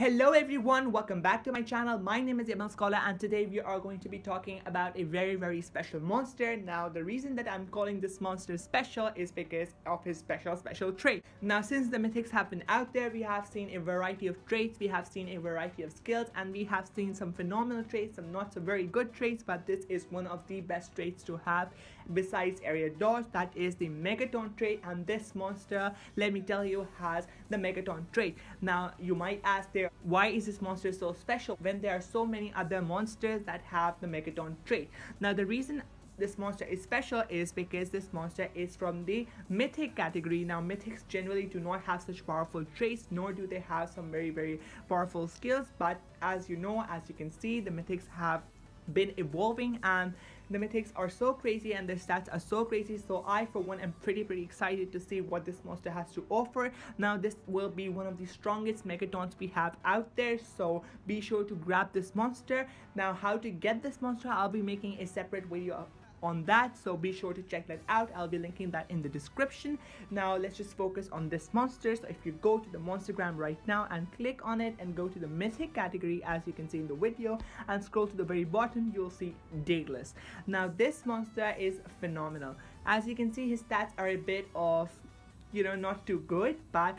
Hello everyone, welcome back to my channel. My name is Yamal Scholar and today we are going to be talking about a very special monster. Now the reason that I'm calling this monster special is because of his special trait. Now since the mythics have been out there, we have seen a variety of traits, we have seen a variety of skills, and we have seen some phenomenal traits, some not so very good traits, but this is one of the best traits to have besides area dodge. That is the Megaton trait, and this monster, let me tell you, has the Megaton trait. Now you might ask there, why is this monster so special when there are so many other monsters that have the Megaton trait? Now the reason this monster is special is because this monster is from the mythic category. Now mythics generally do not have such powerful traits, nor do they have some very powerful skills, but as you know, as you can see, the mythics have been evolving and the mythics are so crazy and their stats are so crazy. So I for one am pretty excited to see what this monster has to offer. Now this will be one of the strongest Megatons we have out there, so be sure to grab this monster. Now how to get this monster, I'll be making a separate video on that, so be sure to check that out. I'll be linking that in the description. Now let's just focus on this monster. So if you go to the Monstergram right now and click on it and go to the mythic category, as you can see in the video, and scroll to the very bottom, you'll see Daedalus. Now this monster is phenomenal. As you can see, his stats are a bit of, not too good, but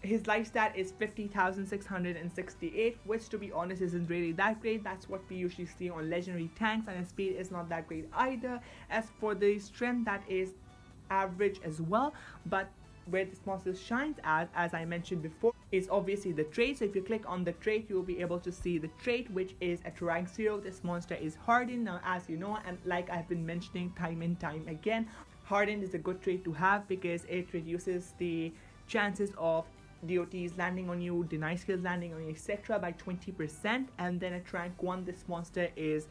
his life stat is 50,668, which to be honest isn't really that great. That's what we usually see on legendary tanks, and his speed is not that great either. As for the strength, that is average as well, but where this monster shines as I mentioned before, is obviously the trait. So if you click on the trait, you'll be able to see the trait, which is at rank 0. This monster is hardened. Now as you know, and like I've been mentioning time and time again, hardened is a good trait to have because it reduces the chances of DOTs landing on you, deny skills landing on you, etc. by 20%. And then at rank 1, this monster is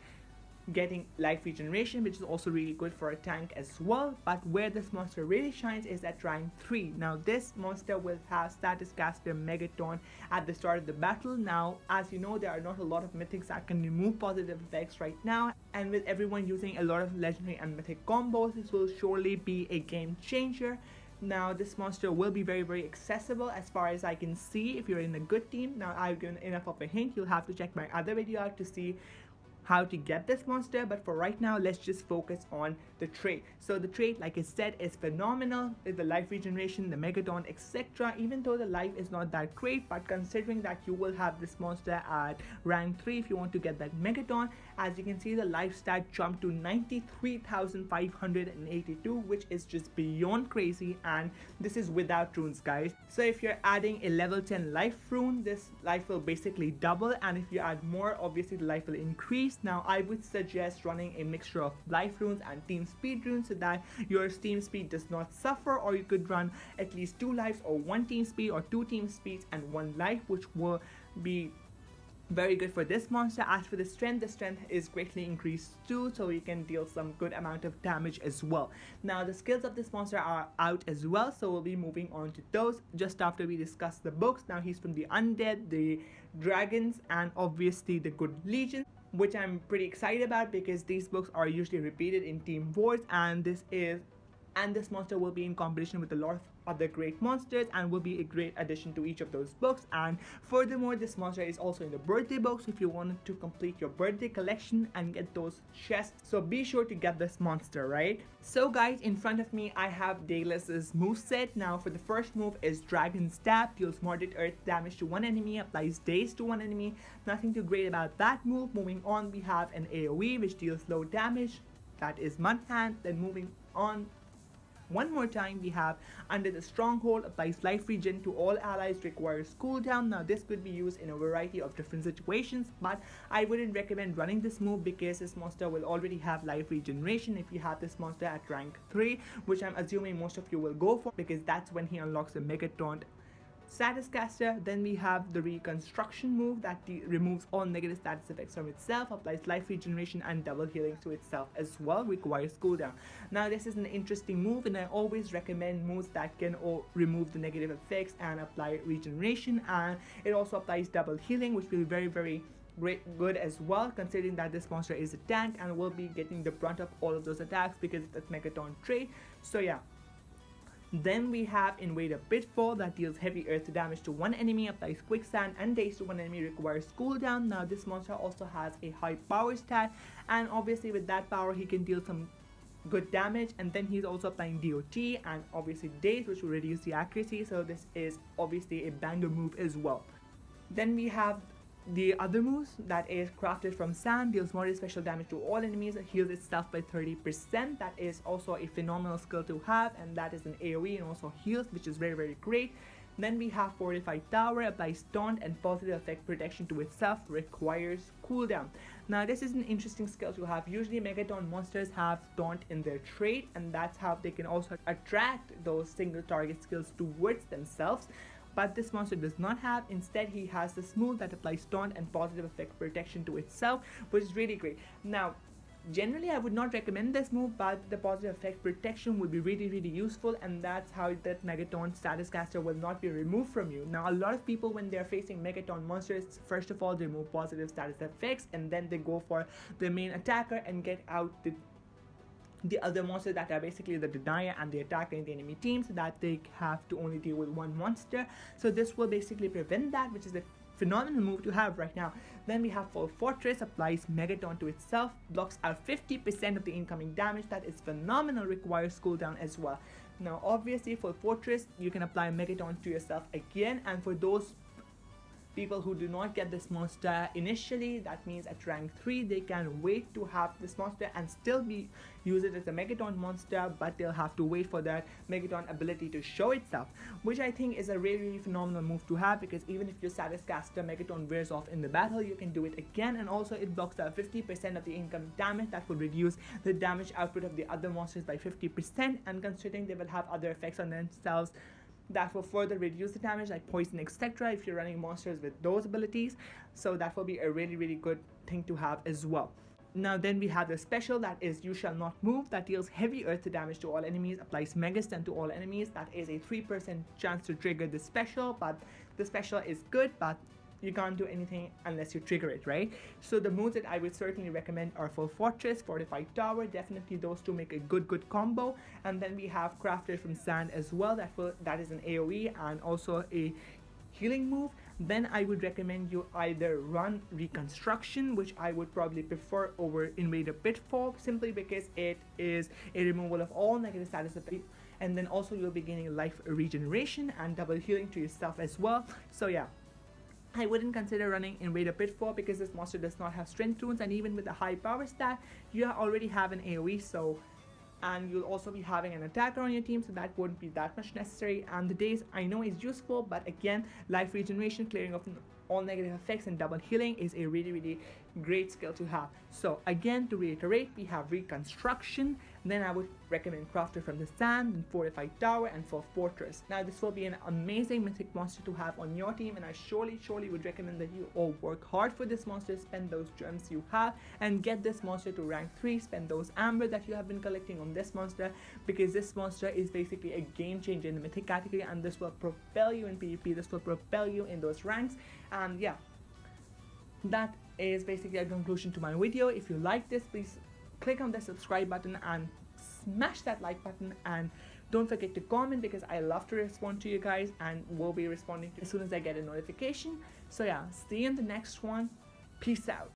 getting life regeneration, which is also really good for a tank as well. But where this monster really shines is at rank 3. Now this monster will have status caster Megaton at the start of the battle. Now as you know, there are not a lot of mythics that can remove positive effects right now, and with everyone using a lot of legendary and mythic combos, this will surely be a game changer. Now this monster will be very accessible as far as I can see if you're in a good team. Now I've given enough of a hint, you'll have to check my other video out to see how to get this monster, but for right now let's just focus on the trait. So the trait, like I said, is phenomenal with the life regeneration, the Megaton, etc. Even though the life is not that great, but considering that you will have this monster at rank 3 if you want to get that Megaton, as you can see, the life stat jumped to 93,582, which is just beyond crazy, and this is without runes, guys. So if you're adding a level 10 life rune, this life will basically double, and if you add more, obviously the life will increase. Now I would suggest running a mixture of life runes and team speed runes so that your team speed does not suffer, or you could run at least 2 lives or 1 team speed, or 2 team speeds and 1 life, which will be very good for this monster. As for the strength is greatly increased too, so you can deal some good amount of damage as well. Now the skills of this monster are out as well, so we'll be moving on to those just after we discuss the books. Now he's from the undead, the dragons, and obviously the good legion, which I'm pretty excited about because these books are usually repeated in team wars, and this monster will be in competition with a lot of other great monsters and will be a great addition to each of those books. And furthermore, this monster is also in the birthday books if you wanted to complete your birthday collection and get those chests, so be sure to get this monster, right? So guys, in front of me I have Daedalus's moveset. Now for the first move is Dragon Stab, deals moderate earth damage to one enemy, applies daze to one enemy. Nothing too great about that move. Moving on, we have an AoE which deals low damage, that is Mud Hand. Then moving on one more time, we have Under the Stronghold, applies life regen to all allies, requires cooldown. Now this could be used in a variety of different situations, but I wouldn't recommend running this move because this monster will already have life regeneration if you have this monster at rank 3, which I'm assuming most of you will go for because that's when he unlocks the Megaton status caster. Then we have the reconstruction move that removes all negative status effects from itself, applies life regeneration and double healing to itself as well, requires cooldown. Now this is an interesting move, and I always recommend moves that can remove the negative effects and apply regeneration, and it also applies double healing, which will be very good as well, considering that this monster is a tank and will be getting the brunt of all of those attacks because it's a Megaton trait. So yeah, Then we have Invader Pitfall that deals heavy earth damage to one enemy, applies quicksand and daze to one enemy, requires cooldown. Now this monster also has a high power stat, and obviously with that power he can deal some good damage, and then he's also applying DOT and obviously daze, which will reduce the accuracy, so this is obviously a banger move as well. Then we have the other moves, that is crafted from sand, deals moderate special damage to all enemies, heals itself by 30%. That is also a phenomenal skill to have, and that is an AoE and also heals, which is very great. Then we have Fortified Tower, applies taunt and positive effect protection to itself, requires cooldown. Now this is an interesting skill to have. Usually Megaton monsters have taunt in their trait, and that's how they can also attract those single target skills towards themselves. But this monster does not have. Instead, he has this move that applies taunt and positive effect protection to itself, which is really great. Now generally I would not recommend this move, but the positive effect protection would be really useful, and that's how that Megaton status caster will not be removed from you. Now a lot of people, when they're facing Megaton monsters, first of all they remove positive status effects, and then they go for the main attacker and get out the other monsters that are basically the denier and the attacker in the enemy team, so that they have to only deal with one monster. So this will basically prevent that, which is a phenomenal move to have right now. Then we have Full Fortress, applies Megaton to itself, blocks out 50% of the incoming damage. That is phenomenal, requires cooldown as well. Now obviously Full Fortress, you can apply Megaton to yourself again, and for those people who do not get this monster initially, that means at rank 3 they can wait to have this monster and still use it as a Megaton monster, but they'll have to wait for that Megaton ability to show itself, which I think is a really phenomenal move to have, because even if your status caster Megaton wears off in the battle, you can do it again, and also it blocks out 50% of the incoming damage. That will reduce the damage output of the other monsters by 50%, and considering they will have other effects on themselves that will further reduce the damage, like poison, etc., if you're running monsters with those abilities, so that will be a really good thing to have as well. Now then we have the special, that is You Shall Not Move, that deals heavy earth damage to all enemies, applies mega stun to all enemies. That is a 3% chance to trigger the special, but the special is good, but you can't do anything unless you trigger it, right? So the moves that I would certainly recommend are Full Fortress, Fortified Tower. Definitely those two make a good combo. And then we have Crafted from Sand as well, that is an AoE and also a healing move. Then I would recommend you either run Reconstruction, which I would probably prefer over Invader Pitfall, simply because it is a removal of all negative status effects, and then also you'll be gaining life regeneration and double healing to yourself as well. So yeah, I wouldn't consider running Invader Pitfall because this monster does not have strength runes, and even with a high power stat, you already have an AoE, and you'll also be having an attacker on your team, so that wouldn't be that much necessary. And the daze I know is useful, but again, life regeneration, clearing of all negative effects, and double healing is a really great skill to have. So again, to reiterate, we have Reconstruction, then I would recommend Crafted from the Sand, and Fortified Tower, and Full Fortress. Now this will be an amazing mythic monster to have on your team, and I surely would recommend that you all work hard for this monster, spend those gems you have and get this monster to rank 3, spend those amber that you have been collecting on this monster, because this monster is basically a game changer in the mythic category, and this will propel you in PvP, this will propel you in those ranks. And yeah, that is basically a conclusion to my video. If you like this, please click on the subscribe button and smash that like button, and don't forget to comment, because I love to respond to you guys and will be responding as soon as I get a notification. So yeah, see you in the next one. Peace out.